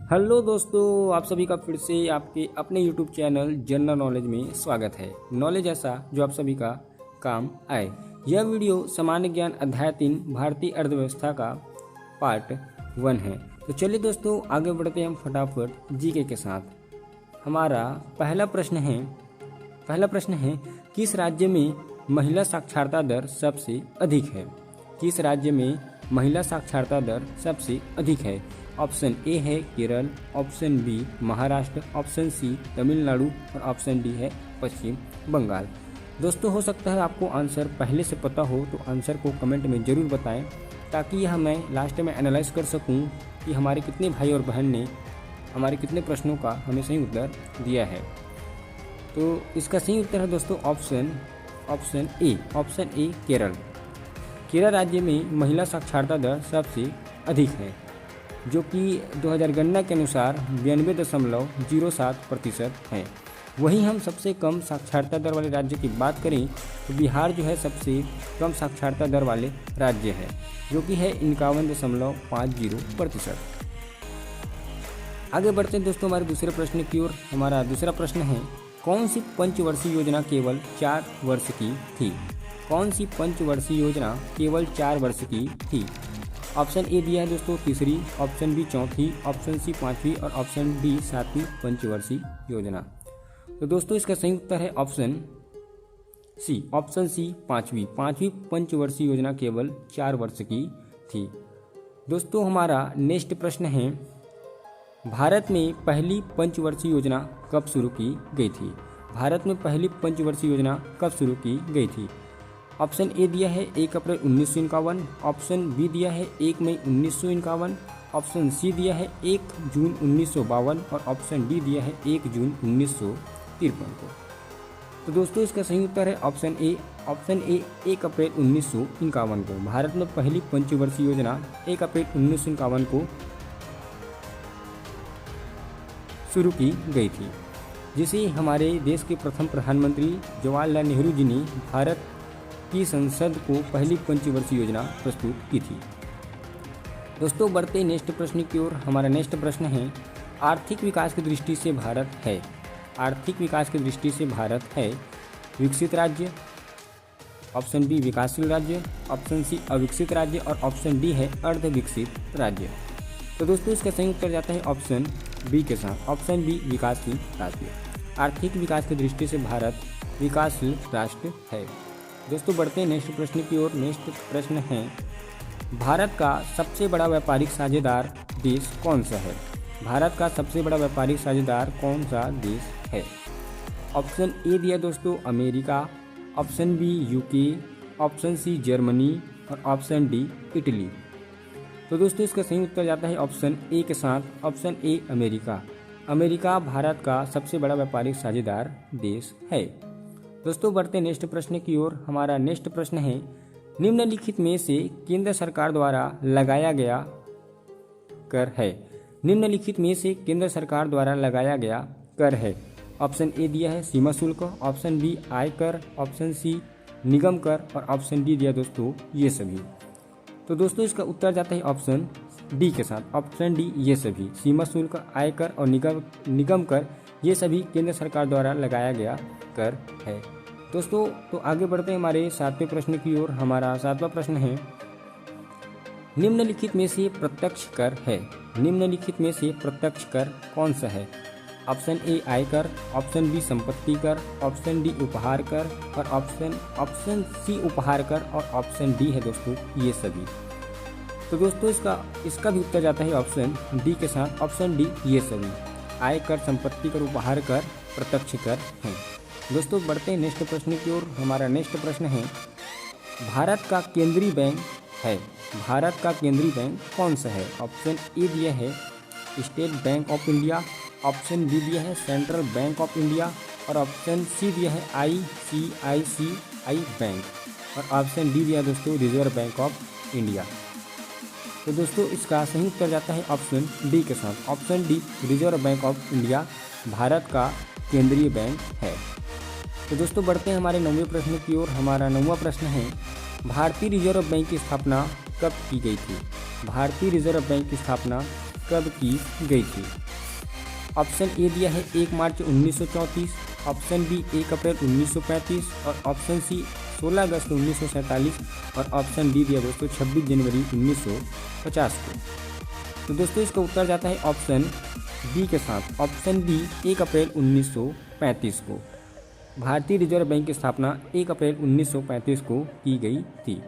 Hello दोस्तों, आप सभी का फिर से आपके अपने YouTube चैनल जनरल नॉलेज में स्वागत है। नॉलेज ऐसा जो आप सभी का काम आए। यह वीडियो सामान्य ज्ञान अध्याय 3 भारतीय अर्थव्यवस्था का पार्ट 1 है। तो चलिए दोस्तों आगे बढ़ते हैं हम फटाफट जीके के साथ। हमारा पहला प्रश्न है किस राज्य में महिला साक्षरता दर सबसे अधिक है? किस राज्य में महिला साक्षरता दर सबसे अधिक है? ऑप्शन ए है Kerala, option B Maharashtra, option C Tamil Nadu और ऑप्शन डी है पश्चिम बंगाल। दोस्तों हो सकता है आपको आंसर पहले से पता हो, तो आंसर को कमेंट में ज़रूर बताएं ताकि यह मैं लास्ट में एनालाइज कर सकूं कि हमारे कितने भाई और बहन ने हमारे कितने प्रश्नों का हमें सही उत्तर दिया है। तो इसका सही उत्तर है दोस्तों ऑप्शन ए केरल। केरल राज्य में महिला साक्षरता दर सबसे अधिक है, जो कि 2000 गणना के अनुसार 92.07% है। वहीं हम सबसे कम साक्षरता दर वाले राज्य की बात करें तो बिहार जो है सबसे कम साक्षरता दर वाले राज्य है, जो कि है 51.50%। आगे बढ़ते हैं दोस्तों हमारे दूसरे प्रश्न की ओर। हमारा दूसरा प्रश्न है कौन सी पंचवर्षीय योजना केवल 4 वर्ष की थी? कौन सी पंचवर्षीय योजना केवल 4 वर्ष की थी? ऑप्शन ए दिया है दोस्तों तीसरी, ऑप्शन बी चौथी, ऑप्शन सी पांचवी और ऑप्शन डी 7वीं पंचवर्षीय योजना। तो दोस्तों इसका सही उत्तर है ऑप्शन सी पांचवी पंचवर्षीय योजना केवल 4 वर्ष की थी। दोस्तों हमारा नेक्स्ट प्रश्न है भारत में पहली पंचवर्षीय योजना कब शुरू की गई थी? भारत में पहली पंचवर्षीय योजना कब शुरू की गई थी? ऑप्शन ए दिया है 1 अप्रैल 1951, ऑप्शन बी दिया है 1 मई 1951, ऑप्शन सी दिया है 1 जून 1952 और ऑप्शन डी दिया है 1 जून 1953 को। तो दोस्तों इसका सही उत्तर है ऑप्शन ए 1 अप्रैल 1951 को। भारत में पहली पंचवर्षीय योजना 1 अप्रैल 1951 को शुरू की गई थी, जिसे हमारे देश के प्रथम प्रधानमंत्री जवाहरलाल नेहरू जी ने भारत की संसद को पहली पंचवर्षीय योजना प्रस्तुत की थी। दोस्तों बढ़ते नेक्स्ट प्रश्न की ओर। हमारा नेक्स्ट प्रश्न है आर्थिक विकास की दृष्टि से भारत है विकसित राज्य, ऑप्शन बी विकासशील राज्य, ऑप्शन सी अविकसित राज्य और ऑप्शन डी है अर्ध विकसित राज्य। तो दोस्तों इसका सही उत्तर जाता है ऑप्शन बी के साथ, ऑप्शन बी विकासशील राज्य। आर्थिक विकास की दृष्टि से भारत विकासशील राष्ट्र है। दोस्तों बढ़ते हैं नेक्स्ट प्रश्न की ओर। नेक्स्ट प्रश्न है भारत का सबसे बड़ा व्यापारिक साझेदार देश कौन सा है? भारत का सबसे बड़ा व्यापारिक साझेदार कौन सा देश है? ऑप्शन ए दिया दोस्तों America, option B UK, option C Germany और ऑप्शन डी इटली। तो दोस्तों इसका सही उत्तर जाता है ऑप्शन ए के साथ, option A America. America Bharat का सबसे बड़ा व्यापारिक साझेदार देश है। दोस्तों बढ़ते नेक्स्ट प्रश्न की ओर। हमारा नेक्स्ट प्रश्न है निम्नलिखित में से केंद्र सरकार द्वारा लगाया गया कर है? निम्नलिखित में से केंद्र सरकार द्वारा लगाया गया कर है। ऑप्शन ए दिया है सीमा शुल्क, ऑप्शन बी आयकर, ऑप्शन सी निगम कर और ऑप्शन डी दिया दोस्तों ये सभी। तो दोस्तों इसका उत्तर जाता है ऑप्शन डी के साथ, ऑप्शन डी ये सभी। सीमा शुल्क, आयकर और निगम कर ये सभी केंद्र सरकार द्वारा लगाया गया कर है। दोस्तों तो आगे बढ़ते हैं हमारे 7वें प्रश्न की ओर। हमारा 7वां प्रश्न है निम्नलिखित में से प्रत्यक्ष कर है? निम्नलिखित में से प्रत्यक्ष कर कौन सा है? ऑप्शन ए आयकर, ऑप्शन बी संपत्ति कर, ऑप्शन डी उपहार कर और ऑप्शन सी उपहार कर और ऑप्शन डी है दोस्तों ये सभी। तो दोस्तों इसका भी उत्तर जाता है ऑप्शन डी के साथ, ऑप्शन डी ये सभी। आयकर, संपत्ति कर, उपहार कर, प्रत्यक्ष कर हैं। दोस्तों बढ़ते हैं नेक्स्ट प्रश्न की ओर। हमारा नेक्स्ट प्रश्न है भारत का केंद्रीय बैंक है। भारत का केंद्रीय बैंक कौन सा है? ऑप्शन ए दिया है State Bank of India, option B दिया है सेंट्रल बैंक ऑफ इंडिया और ऑप्शन सी दिया है ICICI बैंक और ऑप्शन डी दिया दोस्तों रिजर्व बैंक ऑफ इंडिया। तो दोस्तों इसका सही उत्तर जाता है ऑप्शन डी के साथ, option D reserve bank of India Bharat का केंद्रीय बैंक है। तो दोस्तों बढ़ते हैं हमारे 9वें प्रश्न की ओर। हमारा 9वां प्रश्न है भारतीय रिजर्व बैंक की स्थापना कब की गई थी? भारतीय रिजर्व बैंक की स्थापना कब की गई थी? ऑप्शन ए दिया है 1 मार्च 1934, ऑप्शन बी 1 अप्रैल 1935 और ऑप्शन सी 16 अगस्त 1947 और ऑप्शन डी दिया दोस्तों 26 जनवरी 1950 को। तो दोस्तों इसका उत्तर जाता है ऑप्शन बी के साथ। ऑप्शन बी 1 अप्रैल 1935 को। भारतीय रिजर्व बैंक की स्थापना 1 अप्रैल 1935 को की गई थी।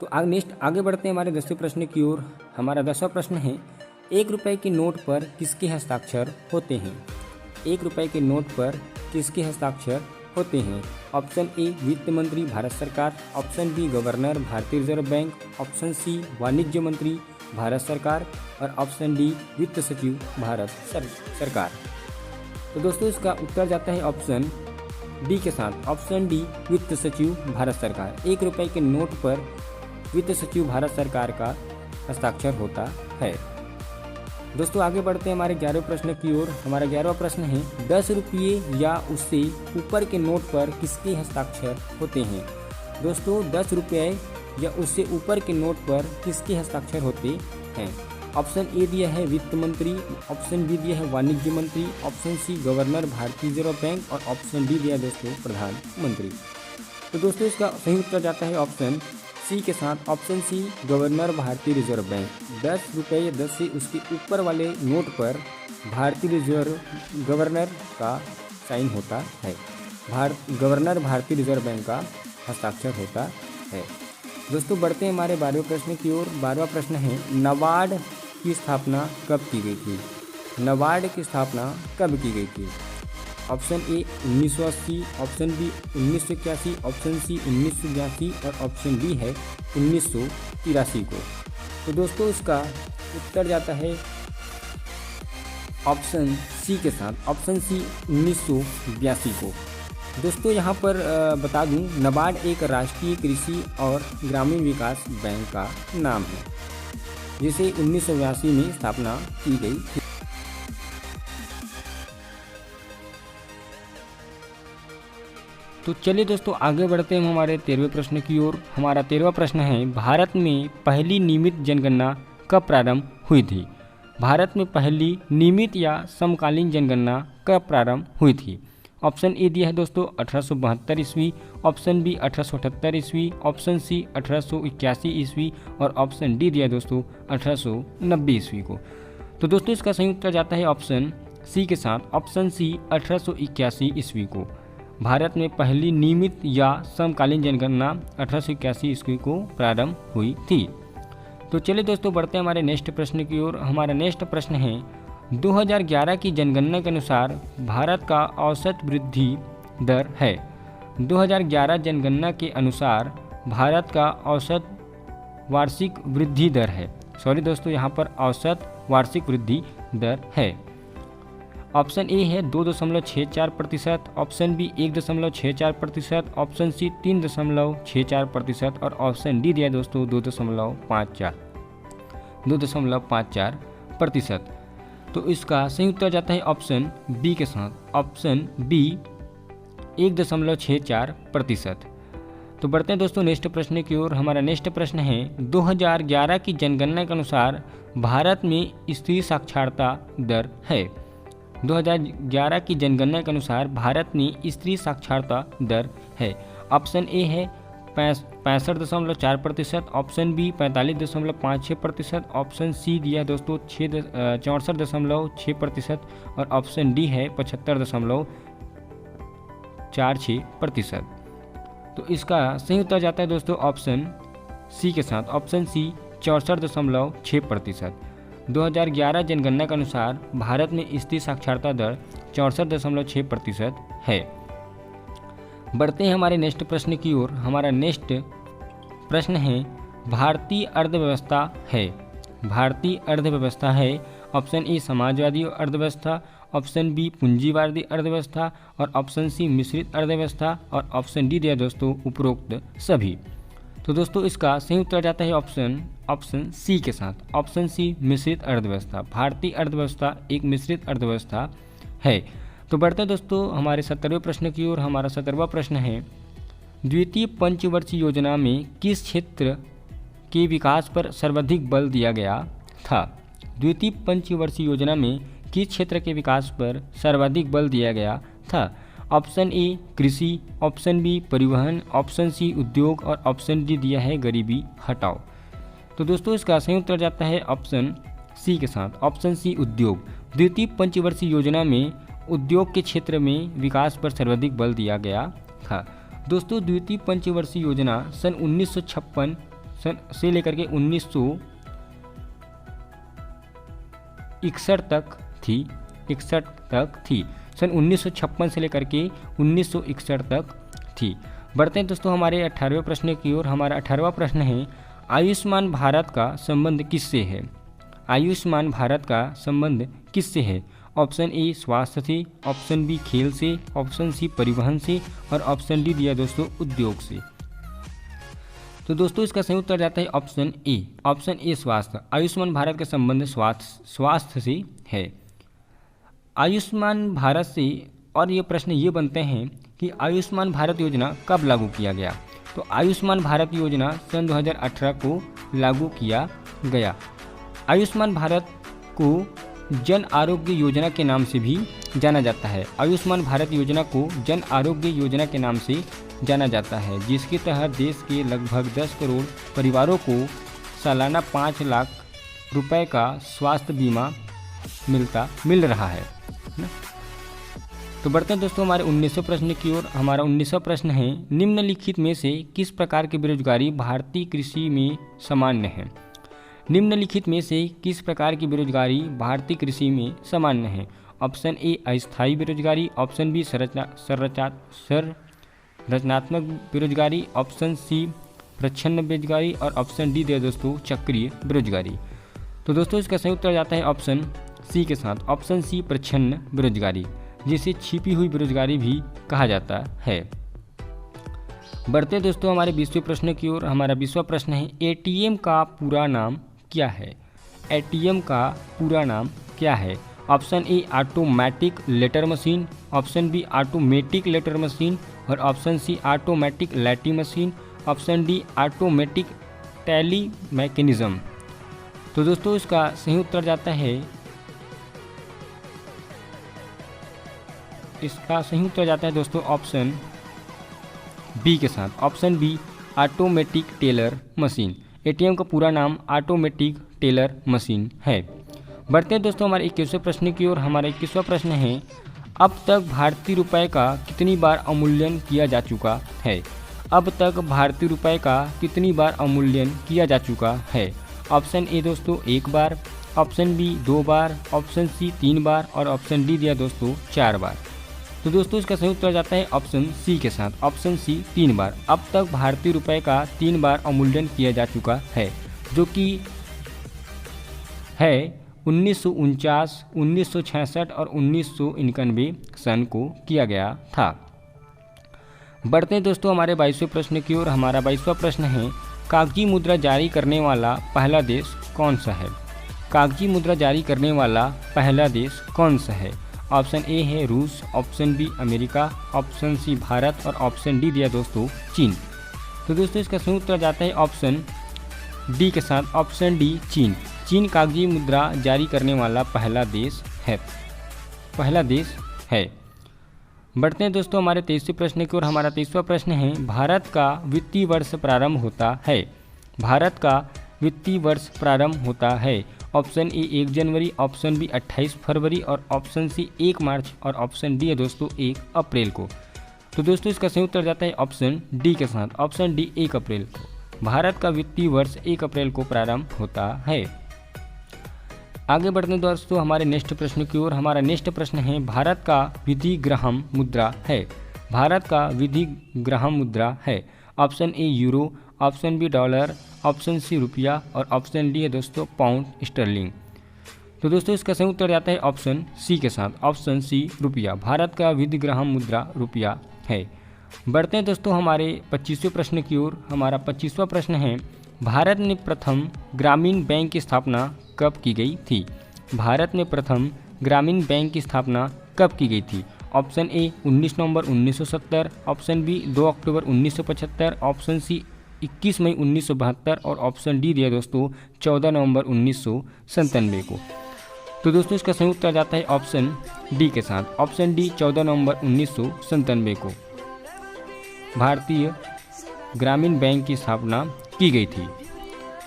तो आगे बढ़ते हैं हमारे 10वें प्रश्न की ओर। हमारा 10वां प्रश्न है, 1 रुपये के नोट पर किसके हस्ताक्षर होते हैं? 1 रुपये के नोट पर किसके हस्ताक्षर होते हैं? ऑप्शन ए वित्त मंत्री भारत सरकार, ऑप्शन बी गवर्नर भारतीय रिजर्व बैंक, ऑप्शन सी वाणिज्य मंत्री भारत सरकार और ऑप्शन डी वित्त सचिव भारत सरकार। तो दोस्तों इसका उत्तर जाता है ऑप्शन डी के साथ। ऑप्शन डी वित्त सचिव भारत सरकार। 1 रुपये के नोट पर वित्त सचिव भारत सरकार का हस्ताक्षर होता है। दोस्तों आगे बढ़ते हैं हमारे 11वें प्रश्न की ओर। हमारा 11वां प्रश्न है, 10 रुपये या उससे ऊपर के नोट पर किसके हस्ताक्षर होते हैं? दोस्तों 10 रुपये या उससे ऊपर के नोट पर किसके हस्ताक्षर होते हैं? ऑप्शन ए दिया है वित्त मंत्री, ऑप्शन बी दिया है वाणिज्य मंत्री, ऑप्शन सी गवर्नर भारतीय रिजर्व बैंक और ऑप्शन डी दिया दोस्तों प्रधानमंत्री। तो दोस्तों इसका सही उत्तर जाता है ऑप्शन सी के साथ। ऑप्शन सी गवर्नर भारतीय रिजर्व बैंक। 10 रुपये या 10 से उसके ऊपर वाले नोट पर भारतीय रिजर्व गवर्नर का साइन होता है। गवर्नर भारतीय रिजर्व बैंक का हस्ताक्षर होता है। दोस्तों बढ़ते हैं हमारे 12वें प्रश्न की ओर। 12वां प्रश्न है, नाबार्ड की स्थापना कब की गई थी? नाबार्ड की स्थापना कब की गई थी? Option A 1980, option B 1981, option C 1982 और ऑप्शन डी है 1983 को। तो दोस्तों इसका उत्तर जाता है ऑप्शन सी के साथ। ऑप्शन सी 1982 को। दोस्तों यहाँ पर बता दूं, नाबार्ड एक राष्ट्रीय कृषि और ग्रामीण विकास बैंक का नाम है, जिसे 1982 में स्थापना की गई थी। तो चलिए दोस्तों आगे बढ़ते हैं हमारे 13वें प्रश्न की ओर। हमारा 13वां प्रश्न है, भारत में पहली नियमित जनगणना कब प्रारंभ हुई थी? भारत में पहली नियमित या समकालीन जनगणना कब प्रारंभ हुई थी? ऑप्शन ए दिया है दोस्तों 1872 ईस्वी, ऑप्शन बी 1878 ईस्वी, ऑप्शन सी 1881 ईस्वी और ऑप्शन डी दिया है दोस्तों 1890 ईस्वी को। तो दोस्तों इसका सही उत्तर जाता है ऑप्शन सी के साथ। ऑप्शन सी 1881 ईस्वी को। भारत में पहली नियमित या समकालीन जनगणना 1881 ईस्वी को प्रारंभ हुई थी। तो चलिए दोस्तों बढ़ते हैं हमारे नेक्स्ट प्रश्न की ओर। हमारा नेक्स्ट प्रश्न है, 2011 की जनगणना के अनुसार भारत का औसत वृद्धि दर है। 2011 जनगणना के अनुसार भारत का औसत वार्षिक वृद्धि दर है। सॉरी दोस्तों, यहाँ पर औसत वार्षिक वृद्धि दर है। ऑप्शन ए है 2.64%, ऑप्शन बी 1.64%, ऑप्शन सी 3.64% और ऑप्शन डी दिया दोस्तों 2.54%। तो इसका सही उत्तर जाता है ऑप्शन बी के साथ। Option B 1.64%। तो बढ़ते हैं दोस्तों नेक्स्ट प्रश्न की ओर। हमारा नेक्स्ट प्रश्न है, 2011 की जनगणना के अनुसार भारत में स्त्री साक्षरता दर है। 2011 की जनगणना के अनुसार भारत में स्त्री साक्षरता दर है। ऑप्शन ए है 65.4%, ऑप्शन बी 45.56%, ऑप्शन सी दिया है दोस्तों 64.6% और ऑप्शन डी है 75.46%। तो इसका सही उत्तर जाता है दोस्तों ऑप्शन सी के साथ। Option C 64.6%। 2011 जनगणना के अनुसार भारत में स्त्री साक्षरता दर 64.6% है। बढ़ते हैं हमारे नेक्स्ट प्रश्न की ओर। हमारा नेक्स्ट प्रश्न है, भारतीय अर्थव्यवस्था है। भारतीय अर्थव्यवस्था है। ऑप्शन ए समाजवादी अर्थव्यवस्था, ऑप्शन बी पूंजीवादी अर्थव्यवस्था और ऑप्शन सी मिश्रित अर्थव्यवस्था और ऑप्शन डी दिया दोस्तों उपरोक्त सभी। तो दोस्तों इसका सही उत्तर जाता है ऑप्शन सी के साथ। ऑप्शन सी मिश्रित अर्थव्यवस्था। भारतीय अर्थव्यवस्था एक मिश्रित अर्थव्यवस्था है। तो बढ़ते हैं दोस्तों हमारे 17वें प्रश्न की ओर। हमारा 17वां प्रश्न है, द्वितीय पंचवर्षीय योजना में किस क्षेत्र के विकास पर सर्वाधिक बल दिया गया था? द्वितीय पंचवर्षीय योजना में किस क्षेत्र के विकास पर सर्वाधिक बल दिया गया था? ऑप्शन ए कृषि, ऑप्शन बी परिवहन, ऑप्शन सी उद्योग और ऑप्शन डी दिया है गरीबी हटाओ। तो दोस्तों इसका सही उत्तर जाता है ऑप्शन सी के साथ, ऑप्शन सी उद्योग। द्वितीय पंचवर्षीय योजना में उद्योग के क्षेत्र में विकास पर सर्वाधिक बल दिया गया था। दोस्तों द्वितीय पंचवर्षीय योजना सन 1956 से लेकर के 1961 तक थी, 61 तक थी। सन 1956 से लेकर के 1961 तक थी। बढ़ते हैं दोस्तों हमारे 18वें प्रश्न की ओर। हमारा 18वां प्रश्न है, आयुष्मान भारत का संबंध किससे है? आयुष्मान भारत का संबंध किससे है? ऑप्शन ए स्वास्थ्य से, ऑप्शन बी खेल से, ऑप्शन सी परिवहन से और ऑप्शन डी दिया दोस्तों उद्योग से। तो दोस्तों इसका सही उत्तर जाता है ऑप्शन ए, ऑप्शन ए स्वास्थ्य। आयुष्मान भारत का संबंध स्वास्थ्य से है। आयुष्मान भारत से और ये प्रश्न ये बनते हैं कि आयुष्मान भारत योजना कब लागू किया गया? तो आयुष्मान भारत योजना सन 2018 को लागू किया गया। आयुष्मान भारत को जन आरोग्य योजना के नाम से भी जाना जाता है। आयुष्मान भारत योजना को जन आरोग्य योजना के नाम से जाना जाता है, जिसके तहत देश के लगभग 10 करोड़ परिवारों को सालाना 5 लाख रुपए का स्वास्थ्य बीमा मिल रहा है ना। तो बढ़ते हैं दोस्तों हमारे 19वें प्रश्न की ओर। हमारा 19वां प्रश्न है, निम्नलिखित में से किस प्रकार की बेरोजगारी भारतीय कृषि में सामान्य है? निम्नलिखित में से किस प्रकार की बेरोजगारी भारतीय कृषि में सामान्य है? ऑप्शन ए अस्थायी बेरोजगारी, ऑप्शन बी संरचनात्मक बेरोजगारी, ऑप्शन सी प्रच्छन्न बेरोजगारी और ऑप्शन डी दे दोस्तों चक्रीय बेरोजगारी। तो दोस्तों इसका सही उत्तर जाता है ऑप्शन सी के साथ, ऑप्शन सी प्रच्छन्न बेरोजगारी, जिसे छिपी हुई बेरोजगारी भी कहा जाता है। बढ़ते दोस्तों हमारे 20वें प्रश्न की ओर। हमारा 20वां प्रश्न है, एटीएम का पूरा नाम क्या है? एटीएम का पूरा नाम क्या है? Option A automatic letter machine, option B automatic letter machine और ऑप्शन सी ऑटोमेटिक लैटी machine, option D automatic tally mechanism. तो दोस्तों इसका सही उत्तर जाता है, इसका सही उत्तर जाता है दोस्तों ऑप्शन बी के साथ, option B automatic teller machine. ATM का पूरा नाम ऑटोमेटिक टेलर मशीन है। बढ़ते हैं दोस्तों हमारे 21वें प्रश्न की ओर। हमारा 21वां प्रश्न है, अब तक भारतीय रुपए का कितनी बार अवमूल्यन किया जा चुका है? अब तक भारतीय रुपए का कितनी बार अवमूल्यन किया जा चुका है? ऑप्शन ए दोस्तों 1 बार, ऑप्शन बी 2 बार, ऑप्शन सी 3 बार और ऑप्शन डी दिया दोस्तों 4 बार। तो दोस्तों इसका सही उत्तर जाता है ऑप्शन सी के साथ, ऑप्शन सी 3 बार। अब तक भारतीय रुपए का 3 बार अवमूल्यन किया जा चुका है, जो कि है 1949, 1966 और 1991 सन को किया गया था। बढ़ते हैं दोस्तों हमारे 22वें प्रश्न की ओर। हमारा 22वां प्रश्न है, कागजी मुद्रा जारी करने वाला पहला देश कौन सा है? कागजी मुद्रा जारी करने वाला पहला देश कौन सा है? ऑप्शन ए है रूस, option B America, option C Bharat और ऑप्शन डी दिया दोस्तों चीन। तो दोस्तों इसका सही उत्तर जाता है ऑप्शन डी के साथ, ऑप्शन डी चीन। चीन कागजी मुद्रा जारी करने वाला पहला देश है। बढ़ते हैं दोस्तों हमारे 23वें प्रश्न की ओर। हमारा 23वां प्रश्न है, भारत का वित्तीय वर्ष प्रारंभ होता है? भारत का वित्तीय वर्ष प्रारंभ होता है। ऑप्शन ए 1 जनवरी, ऑप्शन बी 28 फरवरी और ऑप्शन सी 1 मार्च और ऑप्शन डी है दोस्तों 1 अप्रैल को। तो दोस्तों इसका सही उत्तर जाता है ऑप्शन डी के साथ, ऑप्शन डी 1 अप्रैल को। भारत का वित्तीय वर्ष 1 अप्रैल को प्रारंभ होता है। आगे बढ़ते दोस्तों हमारे नेक्स्ट प्रश्न की ओर। हमारा नेक्स्ट प्रश्न है, भारत का विधिग्राम मुद्रा है? भारत का विधिग्राम मुद्रा है। Option A euro, option B dollar, option C रुपया और ऑप्शन डी है दोस्तों पाउंड स्टर्लिंग। तो दोस्तों इसका सही उत्तर जाता है ऑप्शन सी के साथ, ऑप्शन सी रुपया। भारत का विधिग्राम मुद्रा रुपया है। बढ़ते हैं दोस्तों हमारे 25वें प्रश्न की ओर। हमारा 25वां प्रश्न है, भारत में प्रथम ग्रामीण बैंक की स्थापना कब की गई थी? भारत में प्रथम ग्रामीण बैंक की स्थापना कब की गई थी? ऑप्शन ए 19 नवंबर 1970, ऑप्शन बी 2 अक्टूबर 1975, ऑप्शन सी 21 मई 1972 और ऑप्शन डी दिया दोस्तों 14 नवंबर 1997 को। तो दोस्तों इसका सही उत्तर जाता है ऑप्शन डी के साथ। ऑप्शन डी 14 नवंबर 1997 को भारतीय ग्रामीण बैंक की स्थापना की गई थी।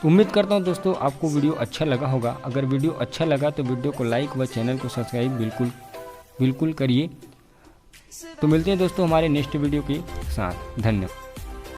उम्मीद करता हूँ दोस्तों आपको वीडियो अच्छा लगा होगा। अगर वीडियो अच्छा लगा तो वीडियो को लाइक व चैनल को सब्सक्राइब बिल्कुल करिए। तो मिलते हैं दोस्तों हमारे नेक्स्ट वीडियो के साथ। धन्यवाद।